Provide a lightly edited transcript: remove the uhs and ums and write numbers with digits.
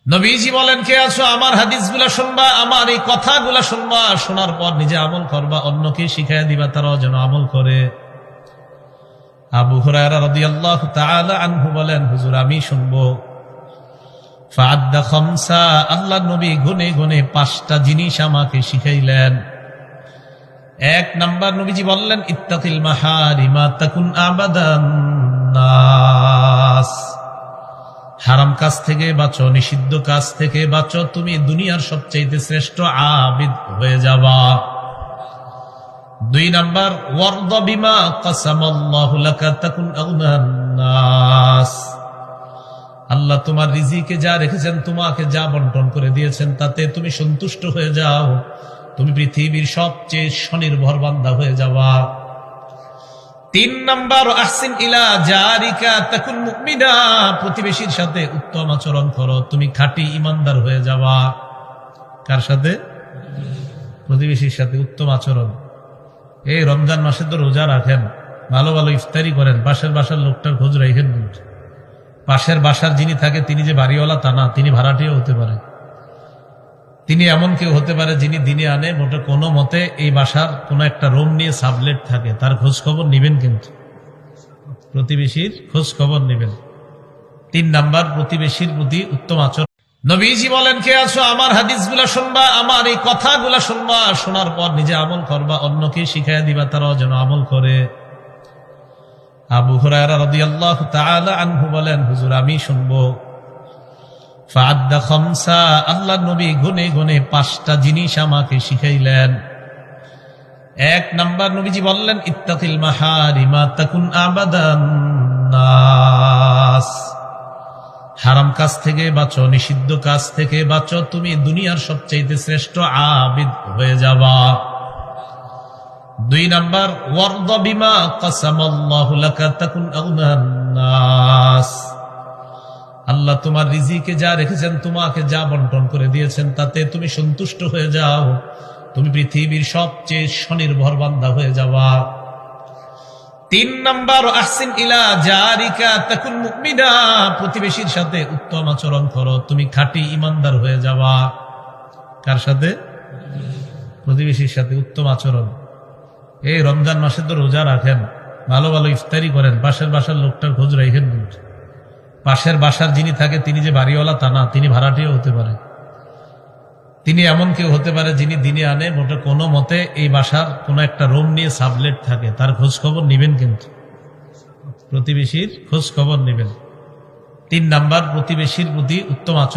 নবীজি বলেন, কে আছো আমার হাদিসগুলা শুনবা, আমার এই কথাগুলা শুনবা, শোনার পর নিজে আমল করবা, অন্যকে শিখাইয়া দিবা, তারাও যেন আমল করে। আবু হুরায়রা রাদিয়াল্লাহু তাআলা আনহু বলেন, হুজুর আমি শুনবো। ফাআদ্দা খামসা, আল্লাহর নবী গুনে গুনে 5টা জিনিস আমাকে শিখাইলেন। 1 নাম্বার নবীজি বললেন, ইত্তাকিল মাহারিমা তাকুন আবাদান নাস, হারাম কাজ থেকে বাঁচো, নিষিদ্ধ কাজ থেকে বাঁচো, তুমি দুনিয়ার সবচেয়ে শ্রেষ্ঠ আবিদ হয়ে যাবা। 2 নাম্বার, ওয়ারদা বিমা কাসামাল্লাহু লাকা তাকুন আগনান নাস, আল্লাহ তোমার রিজিকে যা রেখেছেন, তোমাকে যা বন্টন করে দিয়েছেন, তাতে তুমি সন্তুষ্ট হয়ে যাও, তুমি পৃথিবীর সবচেয়ে স্বনির্ভর বান্দা হয়ে যাবা। 3 নাম্বার, আহসিন ইলা জারিকা তাকুন মুমিনা, প্রতিবেশীর সাথে উত্তম আচরণ করো, তুমি খাঁটি ইমানদার হয়ে যাবা। কার সাথে? প্রতিবেশীর সাথে উত্তম আচরণ। এই রমজান মাসে তো রোজা রাখেন, ভালো ভালো ইফতারি করেন, পাশের বাসার লোকটার খোঁজ রাখেন। পাশের বাসার যিনি থাকে তিনি যে বাড়িওয়ালা তা না, তিনি ভাড়াটিও হতে পারে। তিনি এমন কেউ হতে পারে যিনি দিনে আনে, মোটে কোনো মতে এই বাসার কোনো একটা রুম নিয়ে সাবলেট থাকে, তার খোঁজ খবর নিবেন, কিন্তু প্রতিবেশীর খোঁজ খবর নিবেন। 3 নাম্বার, প্রতিবেশীর প্রতি উত্তম আচরণ। নবীজি বলেন, কে আছো আমার হাদিসগুলা শুনবা, আমার এই কথাগুলা শুনবা, শোনার পর নিজে আমল করবা, অন্যকে শিখাইয়া দিবা, তারাও যেন আমল করে। আবু হুরায়রা রাদিয়াল্লাহু তাআলা আনহু বলেন, হুজুর আমি শুনবো। ফাআদ্দা খামসা, আল্লাহর নবী গুনে গুনে 5টা জিনিস আমাকে শিখাইলেন। 1 নাম্বার নবীজি বললেন, ইত্তাকিল মাহারিমা তাকুন আবাদান নাস, হারাম কাজ থেকে বাঁচো, নিষিদ্ধ কাজ থেকে বাঁচো, তুমি দুনিয়ার সবচেয়ে শ্রেষ্ঠ আবিদ হয়ে যাবা। 2 নাম্বার, ওয়ারদা বিমা কাসামাল্লাহু লাকা তাকুন আগনান নাস, আল্লাহ তোমার রিজিকে যা রেখেছেন, তোমাকে যা বন্টন করে দিয়েছেন, তাতে তুমি সন্তুষ্ট হয়ে যাও, তুমি পৃথিবীর সবচেয়ে স্বনির্ভর বান্দা হয়ে যাবা। 3 নাম্বার, আহসিন ইলা জারিকা তাকুন মুমিনা, প্রতিবেশীর সাথে উত্তম আচরণ করো, তুমি খাঁটি ইমানদার হয়ে যাবা। কার সাথে? প্রতিবেশীর সাথে উত্তম আচরণ। এই রমজান মাসে তো রোজা রাখেন, ভালো ভালো ইফতারি করেন, পাশের বাসার লোকটার খোঁজ রাখেন। পাশের বাসার যিনি থাকে তিনি যে বাড়িওয়ালা তা না, তিনি ভাড়াটিও হতে পারে। তিনি এমন কেউ হতে পারে যিনি দিনে আনে, মোটে কোনো মতে এই বাসার কোনো একটা রুম নিয়ে সাবলেট থাকে, তার খোঁজ খবর নিবেন, কিন্তু প্রতিবেশীর খোঁজ খবর নিবেন। 3 নাম্বার, প্রতিবেশীর প্রতি উত্তম আচরণ।